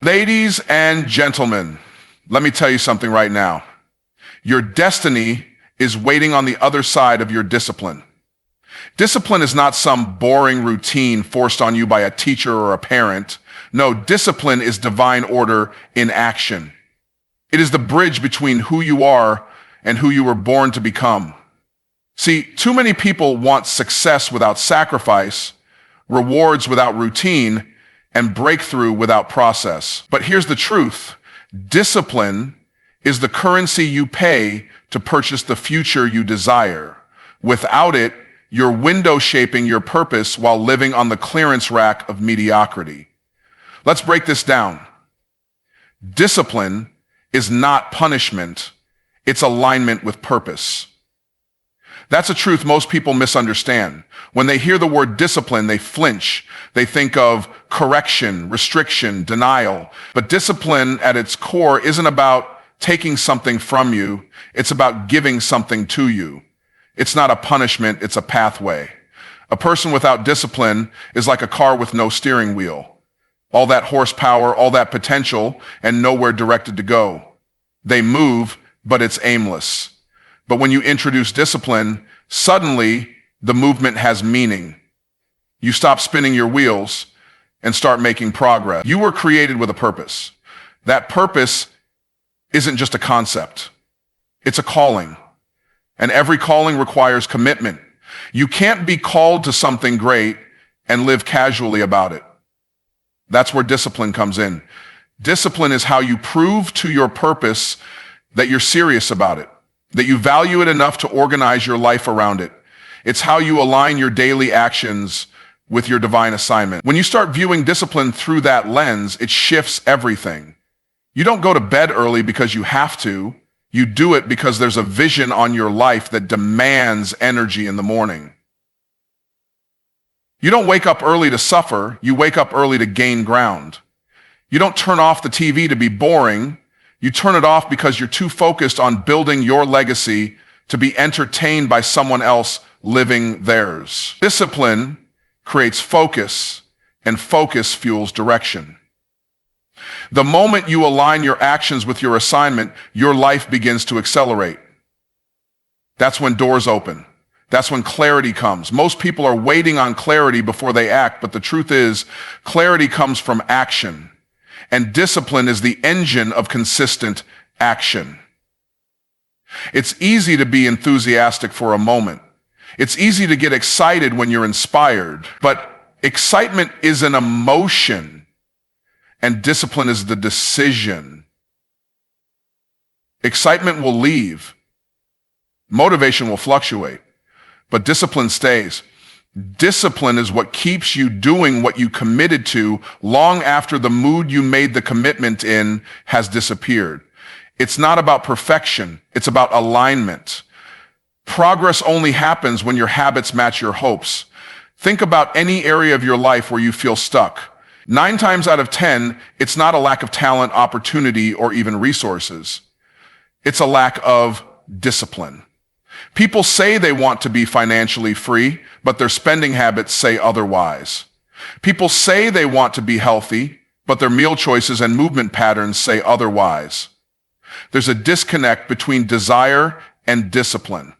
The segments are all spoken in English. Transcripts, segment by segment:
Ladies and gentlemen, let me tell you something right now. Your destiny is waiting on the other side of your discipline. Discipline is not some boring routine forced on you by a teacher or a parent. No, discipline is divine order in action. It is the bridge between who you are and who you were born to become. See, too many people want success without sacrifice, rewards without routine, and breakthrough without process. But here's the truth. Discipline is the currency you pay to purchase the future you desire. Without it, you're window shaping your purpose while living on the clearance rack of mediocrity. Let's break this down. Discipline is not punishment. It's alignment with purpose. That's a truth most people misunderstand. When they hear the word discipline, they flinch. They think of correction, restriction, denial. But discipline at its core isn't about taking something from you. It's about giving something to you. It's not a punishment, it's a pathway. A person without discipline is like a car with no steering wheel. All that horsepower, all that potential, and nowhere directed to go. They move, but it's aimless. But when you introduce discipline, suddenly the movement has meaning. You stop spinning your wheels and start making progress. You were created with a purpose. That purpose isn't just a concept. It's a calling. And every calling requires commitment. You can't be called to something great and live casually about it. That's where discipline comes in. Discipline is how you prove to your purpose that you're serious about it, that you value it enough to organize your life around it. It's how you align your daily actions with your divine assignment. When you start viewing discipline through that lens, it shifts everything. You don't go to bed early because you have to. You do it because there's a vision on your life that demands energy in the morning. You don't wake up early to suffer. You wake up early to gain ground. You don't turn off the TV to be boring. You turn it off because you're too focused on building your legacy to be entertained by someone else living theirs. Discipline creates focus, and focus fuels direction. The moment you align your actions with your assignment, your life begins to accelerate. That's when doors open. That's when clarity comes. Most people are waiting on clarity before they act, but the truth is, clarity comes from action. And discipline is the engine of consistent action. It's easy to be enthusiastic for a moment. It's easy to get excited when you're inspired, but excitement is an emotion, and discipline is the decision. Excitement will leave. Motivation will fluctuate, but discipline stays. Discipline is what keeps you doing what you committed to long after the mood you made the commitment in has disappeared. It's not about perfection. It's about alignment. Progress only happens when your habits match your hopes. Think about any area of your life where you feel stuck. 9 times out of 10, it's not a lack of talent, opportunity, or even resources. It's a lack of discipline. People say they want to be financially free, but their spending habits say otherwise. People say they want to be healthy, but their meal choices and movement patterns say otherwise. There's a disconnect between desire and discipline.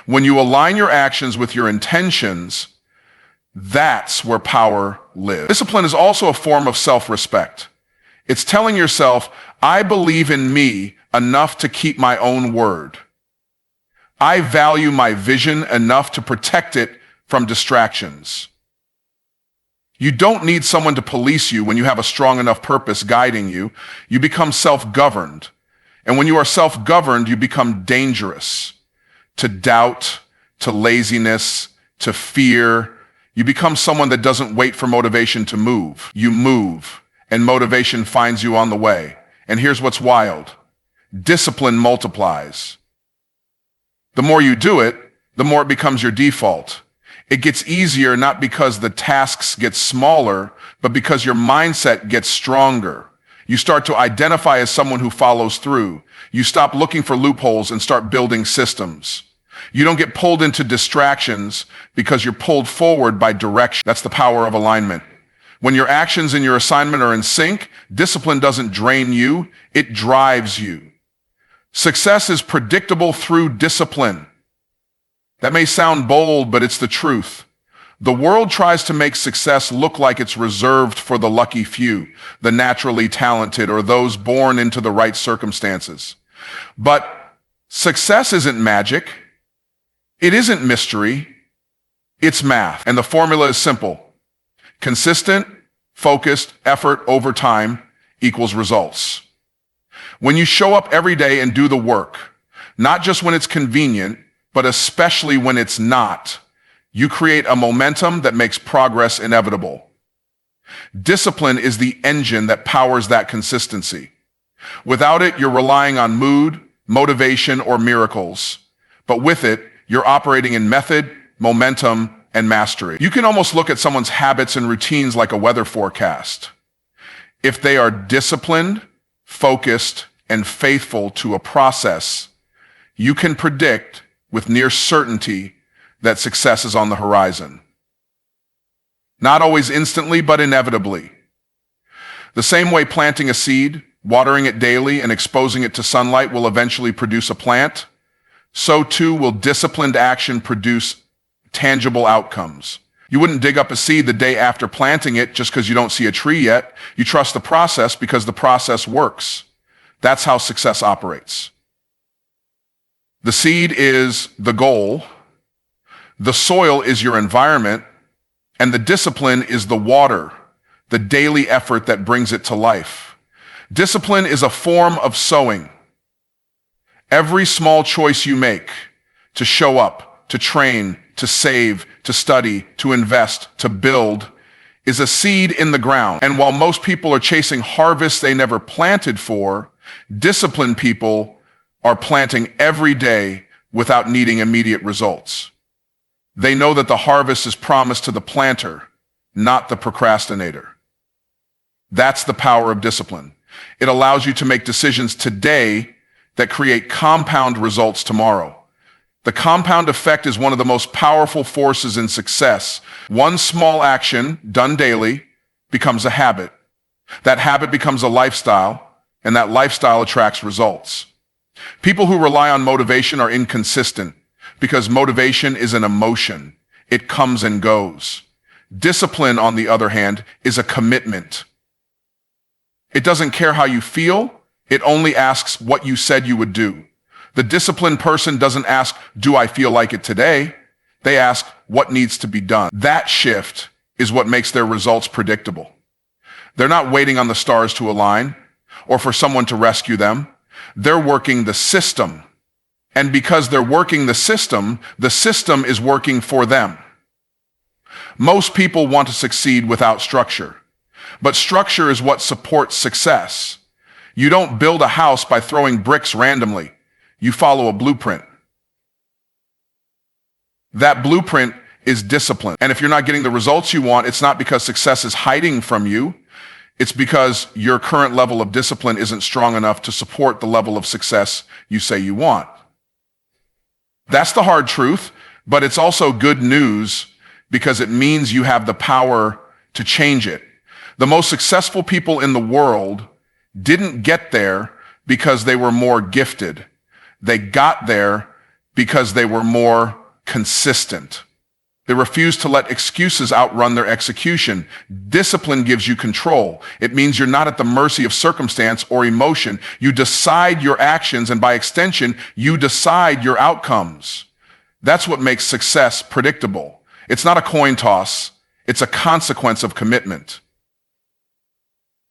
When you align your actions with your intentions, that's where power lives. Discipline is also a form of self-respect. It's telling yourself, I believe in me enough to keep my own word. I value my vision enough to protect it from distractions. You don't need someone to police you when you have a strong enough purpose guiding you. You become self-governed. And when you are self-governed, you become dangerous to doubt, to laziness, to fear. You become someone that doesn't wait for motivation to move. You move, and motivation finds you on the way. And here's what's wild. Discipline multiplies. The more you do it, the more it becomes your default. It gets easier not because the tasks get smaller, but because your mindset gets stronger. You start to identify as someone who follows through. You stop looking for loopholes and start building systems. You don't get pulled into distractions because you're pulled forward by direction. That's the power of alignment. When your actions and your assignment are in sync, discipline doesn't drain you, it drives you. Success is predictable through discipline. That may sound bold, but it's the truth. The world tries to make success look like it's reserved for the lucky few, the naturally talented, or those born into the right circumstances. But success isn't magic. It isn't mystery. It's math. And the formula is simple. Consistent, focused effort over time equals results. When you show up every day and do the work, not just when it's convenient, but especially when it's not, you create a momentum that makes progress inevitable. Discipline is the engine that powers that consistency. Without it, you're relying on mood, motivation, or miracles. But with it, you're operating in method, momentum, and mastery. You can almost look at someone's habits and routines like a weather forecast. If they are disciplined, focused, and faithful to a process, you can predict with near certainty that success is on the horizon. Not always instantly, but inevitably. The same way planting a seed, watering it daily, and exposing it to sunlight will eventually produce a plant, so too will disciplined action produce tangible outcomes. You wouldn't dig up a seed the day after planting it just because you don't see a tree yet. You trust the process because the process works. That's how success operates. The seed is the goal, the soil is your environment, and the discipline is the water, the daily effort that brings it to life. Discipline is a form of sowing. Every small choice you make to show up, to train, to save, to study, to invest, to build, is a seed in the ground. And while most people are chasing harvests they never planted for, disciplined people are planting every day without needing immediate results. They know that the harvest is promised to the planter, not the procrastinator. That's the power of discipline. It allows you to make decisions today that create compound results tomorrow. The compound effect is one of the most powerful forces in success. One small action done daily becomes a habit. That habit becomes a lifestyle, and that lifestyle attracts results. People who rely on motivation are inconsistent because motivation is an emotion. It comes and goes. Discipline, on the other hand, is a commitment. It doesn't care how you feel. It only asks what you said you would do. The disciplined person doesn't ask, do I feel like it today? They ask, what needs to be done? That shift is what makes their results predictable. They're not waiting on the stars to align or for someone to rescue them. They're working the system. And because they're working the system is working for them. Most people want to succeed without structure, but structure is what supports success. You don't build a house by throwing bricks randomly. You follow a blueprint. That blueprint is discipline. And if you're not getting the results you want, it's not because success is hiding from you. It's because your current level of discipline isn't strong enough to support the level of success you say you want. That's the hard truth, but it's also good news because it means you have the power to change it. The most successful people in the world didn't get there because they were more gifted. They got there because they were more consistent. They refused to let excuses outrun their execution. Discipline gives you control. It means you're not at the mercy of circumstance or emotion. You decide your actions, and by extension, you decide your outcomes. That's what makes success predictable. It's not a coin toss. It's a consequence of commitment.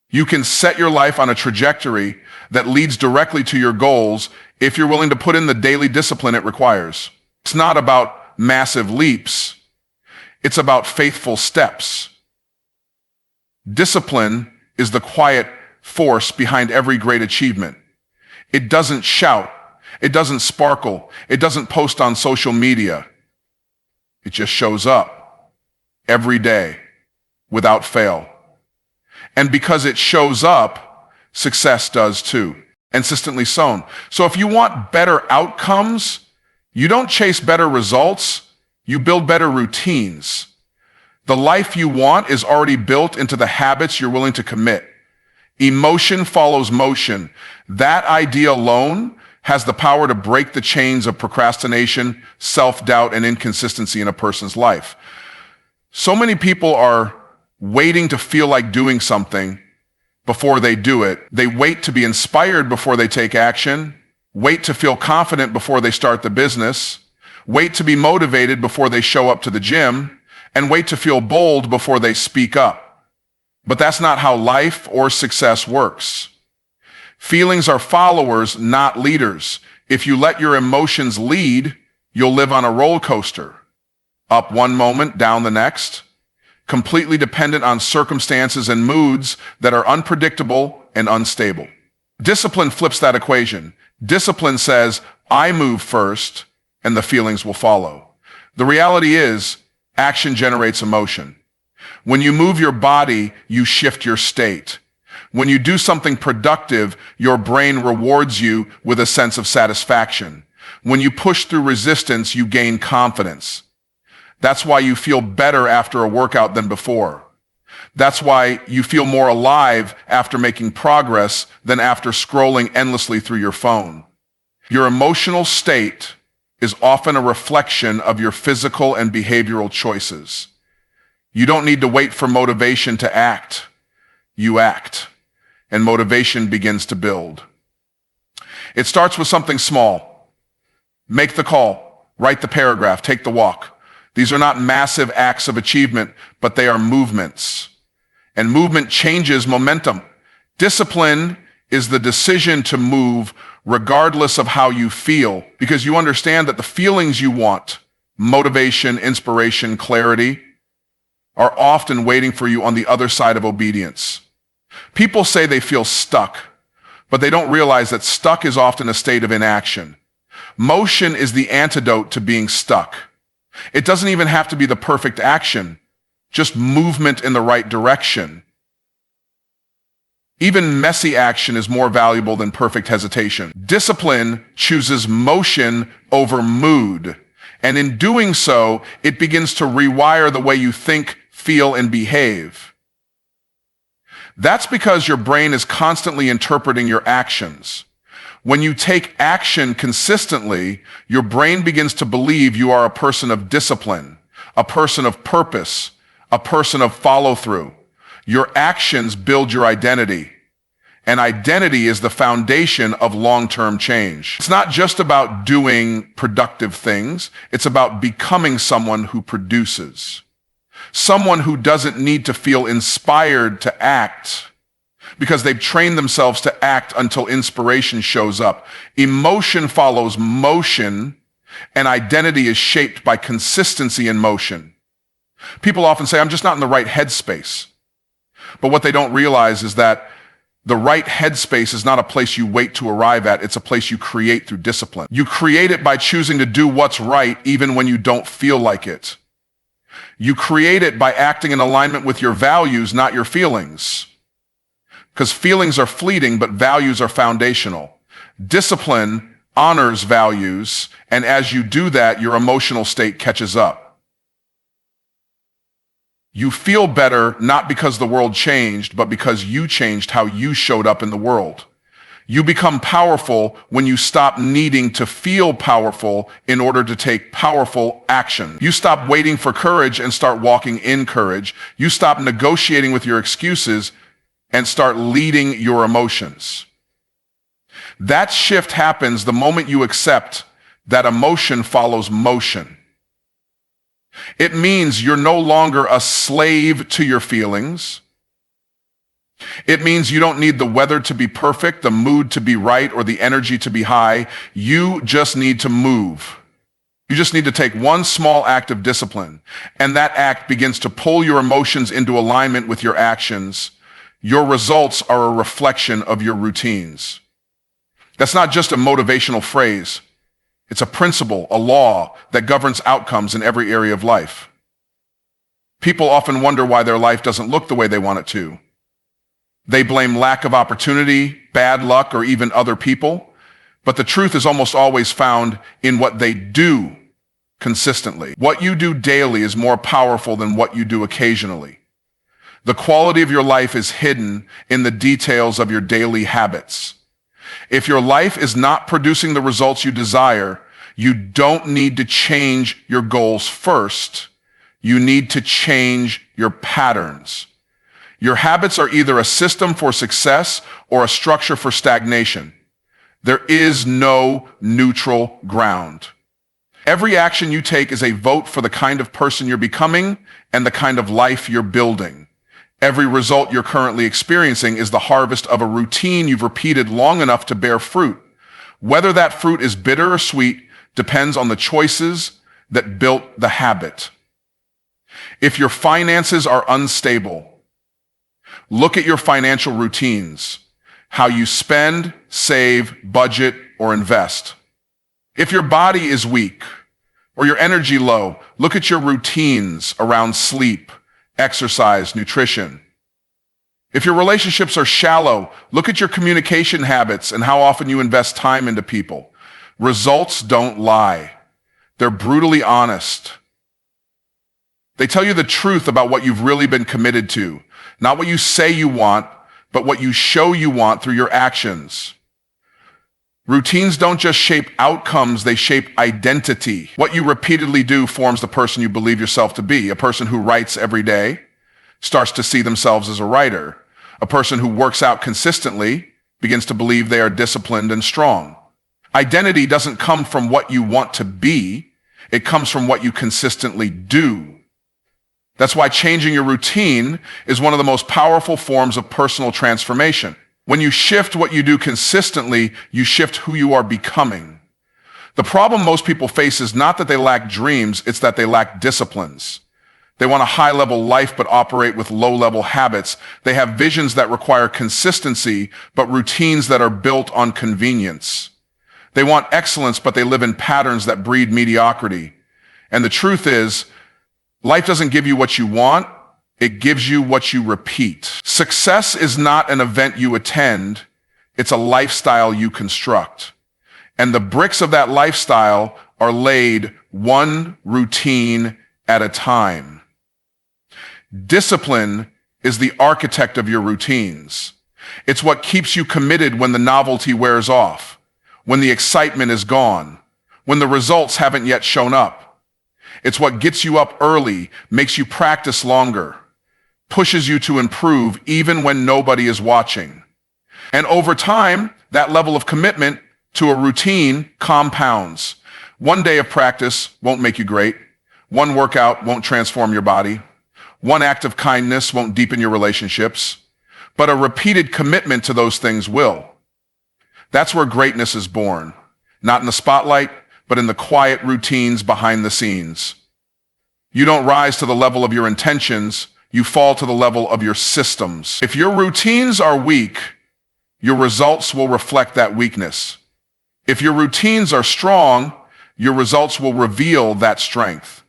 You can set your life on a trajectory that leads directly to your goals if you're willing to put in the daily discipline it requires. It's not about massive leaps. It's about faithful steps. Discipline is the quiet force behind every great achievement. It doesn't shout. It doesn't sparkle. It doesn't post on social media. It just shows up every day without fail. And because it shows up, success does too. Consistently sown. So if you want better outcomes, you don't chase better results, you build better routines. The life you want is already built into the habits you're willing to commit. Emotion follows motion. That idea alone has the power to break the chains of procrastination, self-doubt, and inconsistency in a person's life. So many people are waiting to feel like doing something before they do it. They wait to be inspired before they take action, wait to feel confident before they start the business, wait to be motivated before they show up to the gym, and wait to feel bold before they speak up. But that's not how life or success works. Feelings are followers, not leaders. If you let your emotions lead, you'll live on a roller coaster. Up one moment, down the next, completely dependent on circumstances and moods that are unpredictable and unstable. Discipline flips that equation. Discipline says, I move first, and the feelings will follow. The reality is, action generates emotion. When you move your body, you shift your state. When you do something productive, your brain rewards you with a sense of satisfaction. When you push through resistance, you gain confidence. That's why you feel better after a workout than before. That's why you feel more alive after making progress than after scrolling endlessly through your phone. Your emotional state is often a reflection of your physical and behavioral choices. You don't need to wait for motivation to act. You act, and motivation begins to build. It starts with something small. Make the call, write the paragraph, take the walk. These are not massive acts of achievement, but they are movements. And movement changes momentum. Discipline is the decision to move regardless of how you feel, because you understand that the feelings you want, motivation, inspiration, clarity, are often waiting for you on the other side of obedience. People say they feel stuck, but they don't realize that stuck is often a state of inaction. Motion is the antidote to being stuck. It doesn't even have to be the perfect action, just movement in the right direction. Even messy action is more valuable than perfect hesitation. Discipline chooses motion over mood, and in doing so, it begins to rewire the way you think, feel, and behave. That's because your brain is constantly interpreting your actions. When you take action consistently, your brain begins to believe you are a person of discipline, a person of purpose, a person of follow-through. Your actions build your identity, and identity is the foundation of long-term change. It's not just about doing productive things, it's about becoming someone who produces. Someone who doesn't need to feel inspired to act because they've trained themselves to act until inspiration shows up. Emotion follows motion, and identity is shaped by consistency in motion. People often say, I'm just not in the right headspace. But what they don't realize is that the right headspace is not a place you wait to arrive at. It's a place you create through discipline. You create it by choosing to do what's right even when you don't feel like it. You create it by acting in alignment with your values, not your feelings. Because feelings are fleeting, but values are foundational. Discipline honors values, and as you do that, your emotional state catches up. You feel better not because the world changed, but because you changed how you showed up in the world. You become powerful when you stop needing to feel powerful in order to take powerful action. You stop waiting for courage and start walking in courage. You stop negotiating with your excuses and start leading your emotions. That shift happens the moment you accept that emotion follows motion. It means you're no longer a slave to your feelings. It means you don't need the weather to be perfect, the mood to be right, or the energy to be high. You just need to move. You just need to take one small act of discipline, and that act begins to pull your emotions into alignment with your actions. Your results are a reflection of your routines. That's not just a motivational phrase. It's a principle, a law that governs outcomes in every area of life. People often wonder why their life doesn't look the way they want it to. They blame lack of opportunity, bad luck, or even other people. But the truth is almost always found in what they do consistently. What you do daily is more powerful than what you do occasionally. The quality of your life is hidden in the details of your daily habits. If your life is not producing the results you desire, you don't need to change your goals first. You need to change your patterns. Your habits are either a system for success or a structure for stagnation. There is no neutral ground. Every action you take is a vote for the kind of person you're becoming and the kind of life you're building. Every result you're currently experiencing is the harvest of a routine you've repeated long enough to bear fruit. Whether that fruit is bitter or sweet depends on the choices that built the habit. If your finances are unstable, look at your financial routines, how you spend, save, budget, or invest. If your body is weak or your energy low, look at your routines around sleep, exercise, nutrition. If your relationships are shallow, look at your communication habits and how often you invest time into people. Results don't lie. They're brutally honest. They tell you the truth about what you've really been committed to, not what you say you want, but what you show you want through your actions. Routines don't just shape outcomes, they shape identity. What you repeatedly do forms the person you believe yourself to be. A person who writes every day starts to see themselves as a writer. A person who works out consistently begins to believe they are disciplined and strong. Identity doesn't come from what you want to be, it comes from what you consistently do. That's why changing your routine is one of the most powerful forms of personal transformation. When you shift what you do consistently, you shift who you are becoming. The problem most people face is not that they lack dreams, it's that they lack disciplines. They want a high-level life but operate with low-level habits. They have visions that require consistency but routines that are built on convenience. They want excellence but they live in patterns that breed mediocrity. And the truth is, life doesn't give you what you want, it gives you what you repeat. Success is not an event you attend, it's a lifestyle you construct. And the bricks of that lifestyle are laid one routine at a time. Discipline is the architect of your routines. It's what keeps you committed when the novelty wears off, when the excitement is gone, when the results haven't yet shown up. It's what gets you up early, makes you practice longer, pushes you to improve even when nobody is watching. And over time, that level of commitment to a routine compounds. One day of practice won't make you great. One workout won't transform your body. One act of kindness won't deepen your relationships. But a repeated commitment to those things will. That's where greatness is born. Not in the spotlight, but in the quiet routines behind the scenes. You don't rise to the level of your intentions, you fall to the level of your systems. If your routines are weak, your results will reflect that weakness. If your routines are strong, your results will reveal that strength.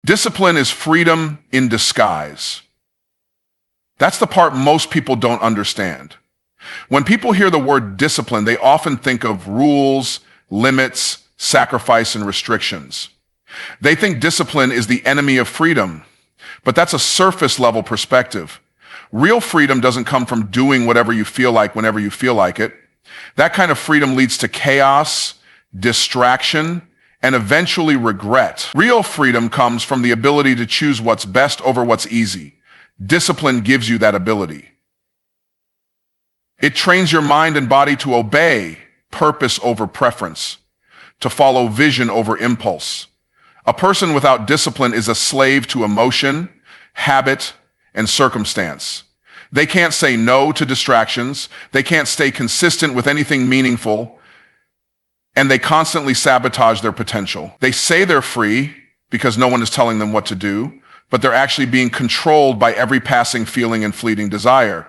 Discipline is freedom in disguise. That's the part most people don't understand. When people hear the word discipline, they often think of rules, limits, sacrifice, and restrictions. They think discipline is the enemy of freedom, but that's a surface level perspective. Real freedom doesn't come from doing whatever you feel like whenever you feel like it. That kind of freedom leads to chaos, distraction, and eventually regret. Real freedom comes from the ability to choose what's best over what's easy. Discipline gives you that ability. It trains your mind and body to obey purpose over preference, to follow vision over impulse. A person without discipline is a slave to emotion, habit, and circumstance. They can't say no to distractions. They can't stay consistent with anything meaningful, and they constantly sabotage their potential. They say they're free because no one is telling them what to do, but they're actually being controlled by every passing feeling and fleeting desire.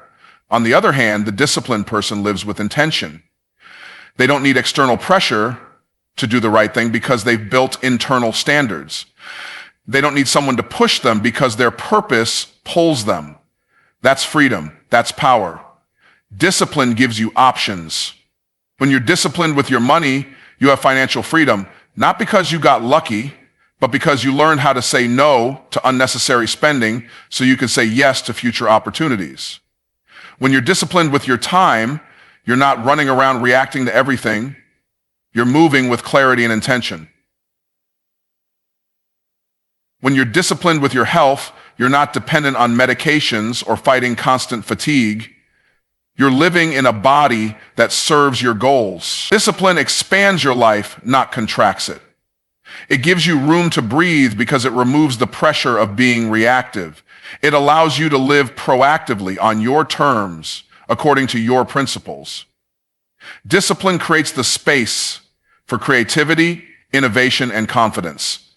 On the other hand, the disciplined person lives with intention. They don't need external pressure to do the right thing because they've built internal standards. They don't need someone to push them because their purpose pulls them. That's freedom. That's power. Discipline gives you options. When you're disciplined with your money, you have financial freedom, not because you got lucky, but because you learned how to say no to unnecessary spending so you can say yes to future opportunities. When you're disciplined with your time, you're not running around reacting to everything. You're moving with clarity and intention. When you're disciplined with your health, you're not dependent on medications or fighting constant fatigue. You're living in a body that serves your goals. Discipline expands your life, not contracts it. It gives you room to breathe because it removes the pressure of being reactive. It allows you to live proactively on your terms, according to your principles. Discipline creates the space for creativity, innovation, and confidence.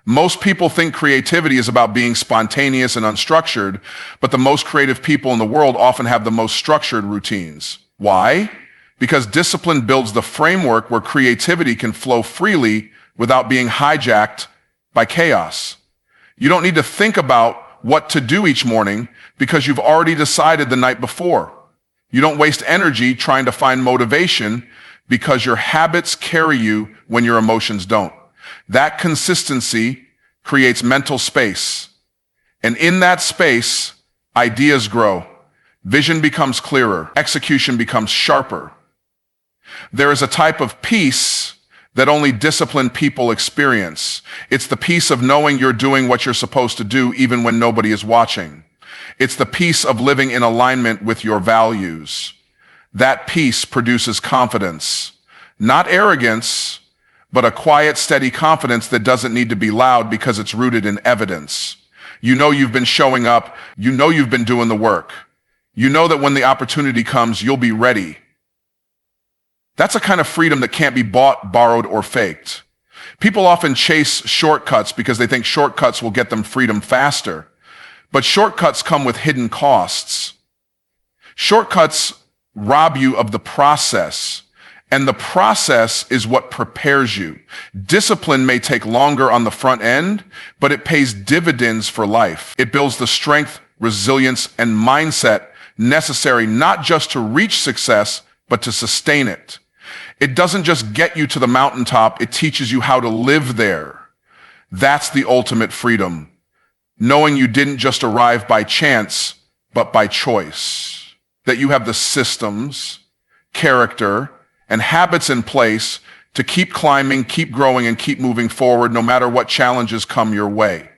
Most people think creativity is about being spontaneous and unstructured, but the most creative people in the world often have the most structured routines. Why? Because discipline builds the framework where creativity can flow freely without being hijacked by chaos. You don't need to think about what to do each morning because you've already decided the night before. You don't waste energy trying to find motivation because your habits carry you when your emotions don't. That consistency creates mental space. And in that space, ideas grow. Vision becomes clearer. Execution becomes sharper. There is a type of peace that only disciplined people experience. It's the peace of knowing you're doing what you're supposed to do even when nobody is watching. It's the peace of living in alignment with your values. That peace produces confidence, not arrogance, but a quiet, steady confidence that doesn't need to be loud because it's rooted in evidence. You know you've been showing up. You know you've been doing the work. You know that when the opportunity comes, you'll be ready. That's a kind of freedom that can't be bought, borrowed, or faked. People often chase shortcuts because they think shortcuts will get them freedom faster. But shortcuts come with hidden costs. Shortcuts rob you of the process, and the process is what prepares you. Discipline may take longer on the front end, but it pays dividends for life. It builds the strength, resilience, and mindset necessary not just to reach success, but to sustain it. It doesn't just get you to the mountaintop, it teaches you how to live there. That's the ultimate freedom. Knowing you didn't just arrive by chance, but by choice. That you have the systems, character, and habits in place to keep climbing, keep growing, and keep moving forward no matter what challenges come your way.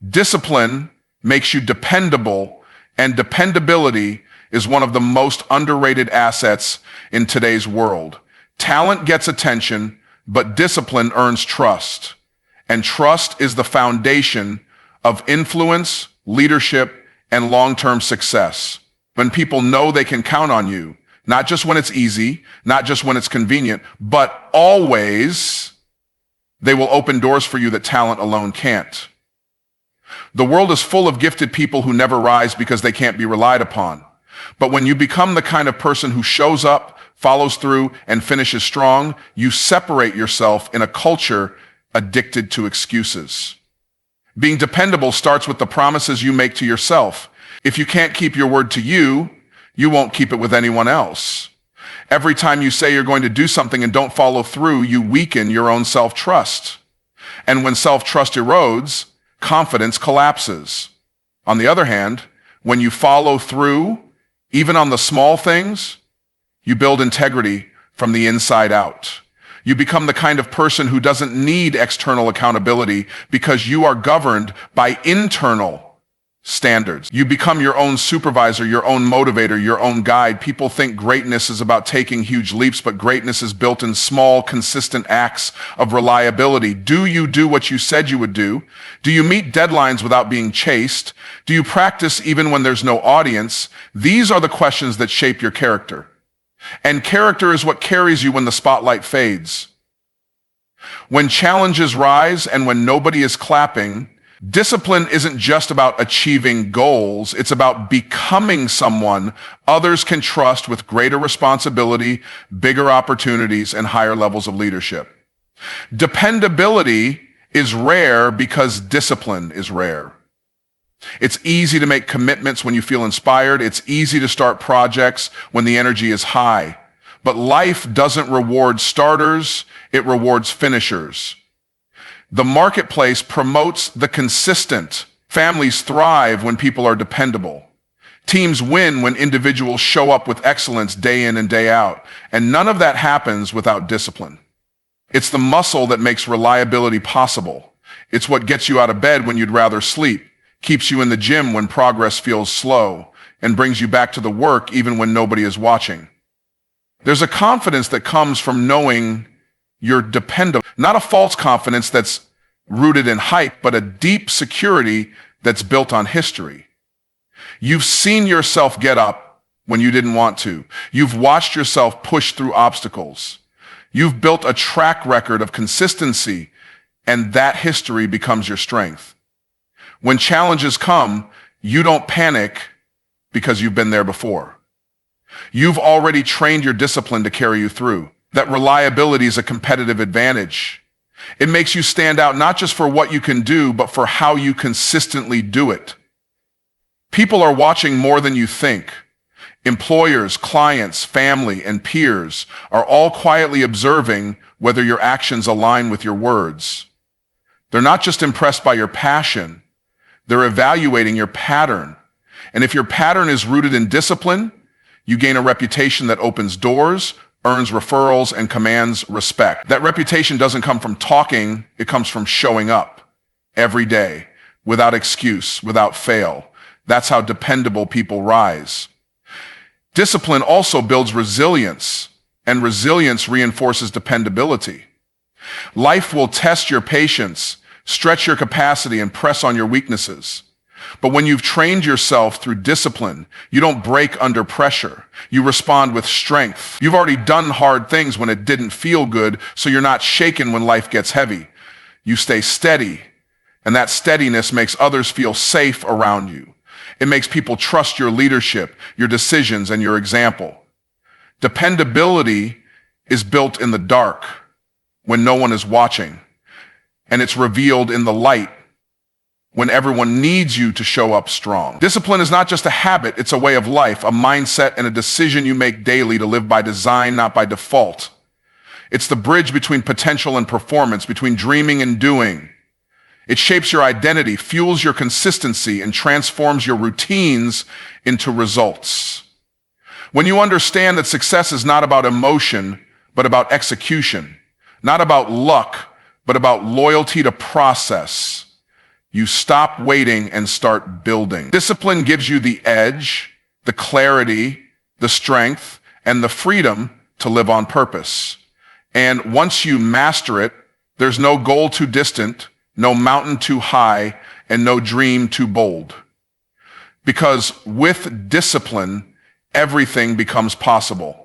Discipline makes you dependable, and dependability is one of the most underrated assets in today's world. Talent gets attention, but discipline earns trust. And trust is the foundation of influence, leadership, and long-term success. When people know they can count on you, not just when it's easy, not just when it's convenient, but always, they will open doors for you that talent alone can't. The world is full of gifted people who never rise because they can't be relied upon. But when you become the kind of person who shows up, follows through, and finishes strong, you separate yourself in a culture addicted to excuses. Being dependable starts with the promises you make to yourself. If you can't keep your word to you, you won't keep it with anyone else. Every time you say you're going to do something and don't follow through, you weaken your own self-trust. And when self-trust erodes, confidence collapses. On the other hand, when you follow through, even on the small things, you build integrity from the inside out. You become the kind of person who doesn't need external accountability because you are governed by internal standards. You become your own supervisor, your own motivator, your own guide. People think greatness is about taking huge leaps, but greatness is built in small, consistent acts of reliability. Do you do what you said you would do? Do you meet deadlines without being chased? Do you practice even when there's no audience? These are the questions that shape your character. And character is what carries you when the spotlight fades. When challenges rise and when nobody is clapping, discipline isn't just about achieving goals. It's about becoming someone others can trust with greater responsibility, bigger opportunities, and higher levels of leadership. Dependability is rare because discipline is rare. It's easy to make commitments when you feel inspired. It's easy to start projects when the energy is high. But life doesn't reward starters, it rewards finishers. The marketplace promotes the consistent. Families thrive when people are dependable. Teams win when individuals show up with excellence day in and day out. And none of that happens without discipline. It's the muscle that makes reliability possible. It's what gets you out of bed when you'd rather sleep, keeps you in the gym when progress feels slow, and brings you back to the work even when nobody is watching. There's a confidence that comes from knowing you're dependable. Not a false confidence that's rooted in hype, but a deep security that's built on history. You've seen yourself get up when you didn't want to. You've watched yourself push through obstacles. You've built a track record of consistency, and that history becomes your strength. When challenges come, you don't panic because you've been there before. You've already trained your discipline to carry you through. That reliability is a competitive advantage. It makes you stand out not just for what you can do, but for how you consistently do it. People are watching more than you think. Employers, clients, family, and peers are all quietly observing whether your actions align with your words. They're not just impressed by your passion, they're evaluating your pattern. And if your pattern is rooted in discipline, you gain a reputation that opens doors, earns referrals, and commands respect. That reputation doesn't come from talking, it comes from showing up every day, without excuse, without fail. That's how dependable people rise. Discipline also builds resilience, and resilience reinforces dependability. Life will test your patience, stretch your capacity, and press on your weaknesses. But when you've trained yourself through discipline, you don't break under pressure. You respond with strength. You've already done hard things when it didn't feel good, so you're not shaken when life gets heavy. You stay steady, and that steadiness makes others feel safe around you. It makes people trust your leadership, your decisions, and your example. Dependability is built in the dark when no one is watching, and it's revealed in the light when everyone needs you to show up strong. Discipline is not just a habit, it's a way of life, a mindset, and a decision you make daily to live by design, not by default. It's the bridge between potential and performance, between dreaming and doing. It shapes your identity, fuels your consistency, and transforms your routines into results. When you understand that success is not about emotion, but about execution, not about luck, but about loyalty to process, you stop waiting and start building. Discipline gives you the edge, the clarity, the strength, and the freedom to live on purpose. And once you master it, there's no goal too distant, no mountain too high, and no dream too bold. Because with discipline, everything becomes possible.